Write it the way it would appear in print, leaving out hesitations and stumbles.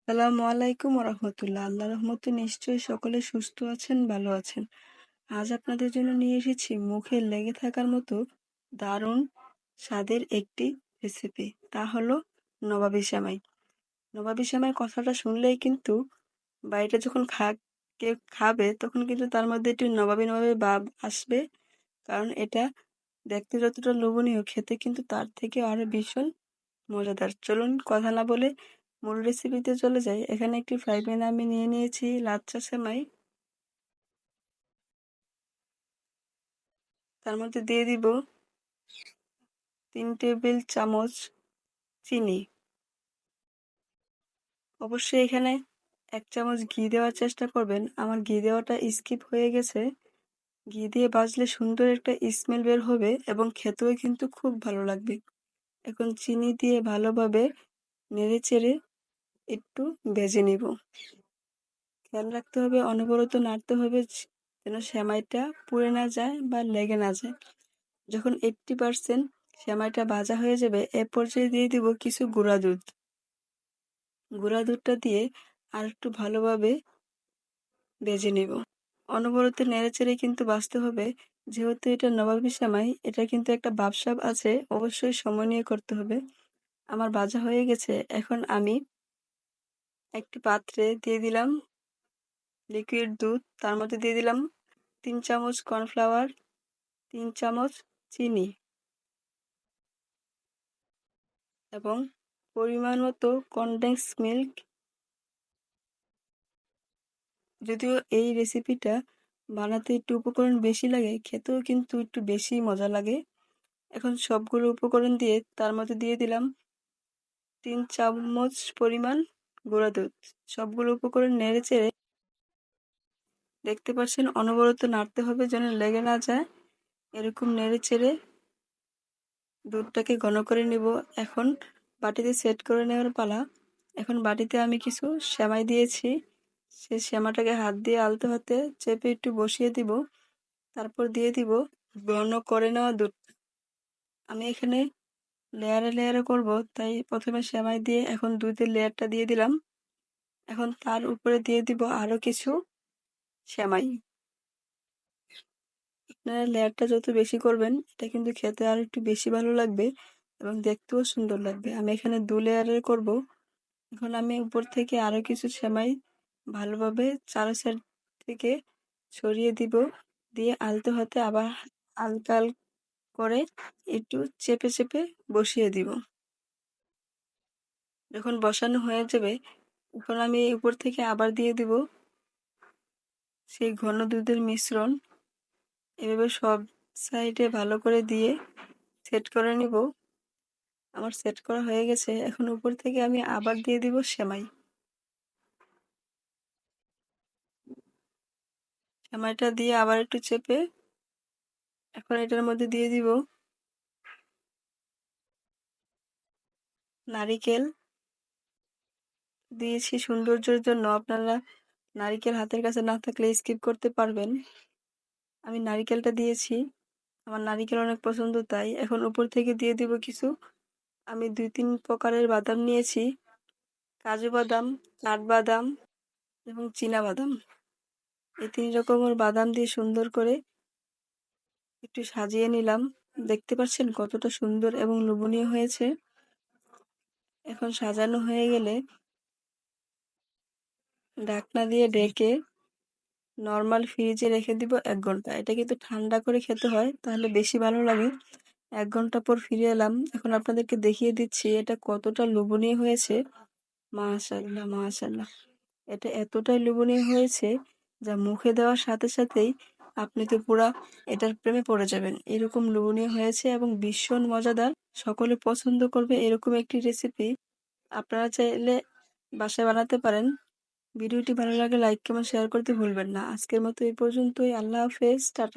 আসসালামু আলাইকুম রহমতুল্লাহ। আল্লাহ রহমতে নিশ্চয়ই সকলে সুস্থ আছেন, ভালো আছেন। আজ আপনাদের জন্য নিয়ে এসেছি মুখে লেগে থাকার মতো দারুণ স্বাদের একটি রেসিপি। তা হলো নবাবী সেমাই। নবাবী সেমাই কথাটা শুনলেই কিন্তু বাড়িটা যখন কেউ খাবে তখন কিন্তু তার মধ্যে একটু নবাবী নবাবী ভাব আসবে। কারণ এটা দেখতে যতটা লোভনীয়, খেতে কিন্তু তার থেকে আরো ভীষণ মজাদার। চলুন কথা না বলে মূল রেসিপিতে চলে যাই। এখানে একটি ফ্রাই প্যানে আমি নিয়ে নিয়েছি লাচ্ছা সেমাই। তার মধ্যে দিয়ে দিব 3 টেবিল চামচ চিনি। অবশ্যই এখানে 1 চামচ ঘি দেওয়ার চেষ্টা করবেন। আমার ঘি দেওয়াটা স্কিপ হয়ে গেছে। ঘি দিয়ে ভাজলে সুন্দর একটা স্মেল বের হবে এবং খেতেও কিন্তু খুব ভালো লাগবে। এখন চিনি দিয়ে ভালোভাবে নেড়ে চেড়ে একটু ভেজে নিব। খেয়াল রাখতে হবে, অনবরত নাড়তে হবে যেন সেমাইটা পুড়ে না যায় বা লেগে না যায়। যখন 80% সেমাইটা ভাজা হয়ে যাবে এ পর্যায়ে দিয়ে দিব কিছু গুঁড়া দুধ। গুঁড়া দুধটা দিয়ে আর একটু ভালোভাবে ভেজে নিব। অনবরত নেড়েচেড়ে কিন্তু ভাজতে হবে, যেহেতু এটা নবাবী সেমাই, এটা কিন্তু একটা ভাবসাব আছে, অবশ্যই সময় নিয়ে করতে হবে। আমার ভাজা হয়ে গেছে। এখন আমি একটি পাত্রে দিয়ে দিলাম লিকুইড দুধ। তার মধ্যে দিয়ে দিলাম 3 চামচ কর্নফ্লাওয়ার, 3 চামচ চিনি এবং পরিমাণ মতো কনডেন্স মিল্ক। যদিও এই রেসিপিটা বানাতে একটু উপকরণ বেশি লাগে, খেতেও কিন্তু একটু বেশি মজা লাগে। এখন সবগুলো উপকরণ দিয়ে তার মধ্যে দিয়ে দিলাম 3 চামচ পরিমাণ গুঁড়া দুধ। সবগুলো উপকরণ নেড়ে চেড়ে দেখতে পাচ্ছেন অনবরত নাড়তে হবে যেন লেগে না যায়। এরকম নেড়ে চেড়ে দুধটাকে ঘন করে নিব। এখন বাটিতে সেট করে নেওয়ার পালা। এখন বাটিতে আমি কিছু সেমাই দিয়েছি। সেই সেমাটাকে হাত দিয়ে আলতো হাতে চেপে একটু বসিয়ে দিব। তারপর দিয়ে দিব ঘন করে নেওয়া দুধ। আমি এখানে লেয়ারে লেয়ারে করব, তাই প্রথমে সেমাই দিয়ে এখন দুধের লেয়ারটা দিয়ে দিলাম। এখন তার উপরে দিয়ে দিব আরো কিছু সেমাই। আপনারা লেয়ারটা যত বেশি করবেন এটা কিন্তু খেতে আর একটু বেশি ভালো লাগবে এবং দেখতেও সুন্দর লাগবে। আমি এখানে 2 লেয়ারের করব। এখন আমি উপর থেকে আরো কিছু সেমাই ভালোভাবে চারো সাইড থেকে ছড়িয়ে দিব। দিয়ে আলতো হাতে আবার হালকা হালকা করে একটু চেপে চেপে বসিয়ে দিব। যখন বসানো হয়ে যাবে তখন আমি উপর থেকে আবার দিয়ে দিব সেই ঘন দুধের মিশ্রণ। এভাবে সব সাইডে ভালো করে দিয়ে সেট করে নিব। আমার সেট করা হয়ে গেছে। এখন উপর থেকে আমি আবার দিয়ে দিব সেমাই। সেমাইটা দিয়ে আবার একটু চেপে এখন এটার মধ্যে দিয়ে দিব নারিকেল। দিয়েছি সৌন্দর্যের জন্য, আপনারা নারিকেল হাতের কাছে না থাকলে স্কিপ করতে পারবেন। আমি নারিকেলটা দিয়েছি, আমার নারিকেল অনেক পছন্দ, তাই এখন উপর থেকে দিয়ে দিব কিছু। আমি 2-3 প্রকারের বাদাম নিয়েছি, কাজু বাদাম, কাঠবাদাম এবং চীনা বাদাম। এই 3 রকমের বাদাম দিয়ে সুন্দর করে একটু সাজিয়ে নিলাম। দেখতে পাচ্ছেন কতটা সুন্দর এবং লোভনীয় হয়েছে। এখন সাজানো হয়ে গেলে ঢাকনা দিয়ে ঢেকে নর্মাল ফ্রিজে রেখে দিব 1 ঘন্টা। এটা কিন্তু ঠান্ডা করে খেতে হয়, তাহলে বেশি ভালো লাগে। 1 ঘন্টা পর ফিরে এলাম। এখন আপনাদেরকে দেখিয়ে দিচ্ছি এটা কতটা লোভনীয় হয়েছে। মাশাআল্লাহ, মাশাআল্লাহ। এটা এতটাই লোভনীয় হয়েছে যা মুখে দেওয়ার সাথে সাথেই আপনি তো পুরা এটার প্রেমে পড়ে যাবেন। এরকম লোভনীয় হয়েছে এবং ভীষণ মজাদার। সকলে পছন্দ করবে এরকম একটি রেসিপি। আপনারা চাইলে বাসায় বানাতে পারেন। ভিডিওটি ভালো লাগলে লাইক, কমেন্ট, শেয়ার করতে ভুলবেন না। আজকের মতো এই পর্যন্তই। আল্লাহ হাফেজ, টাটা।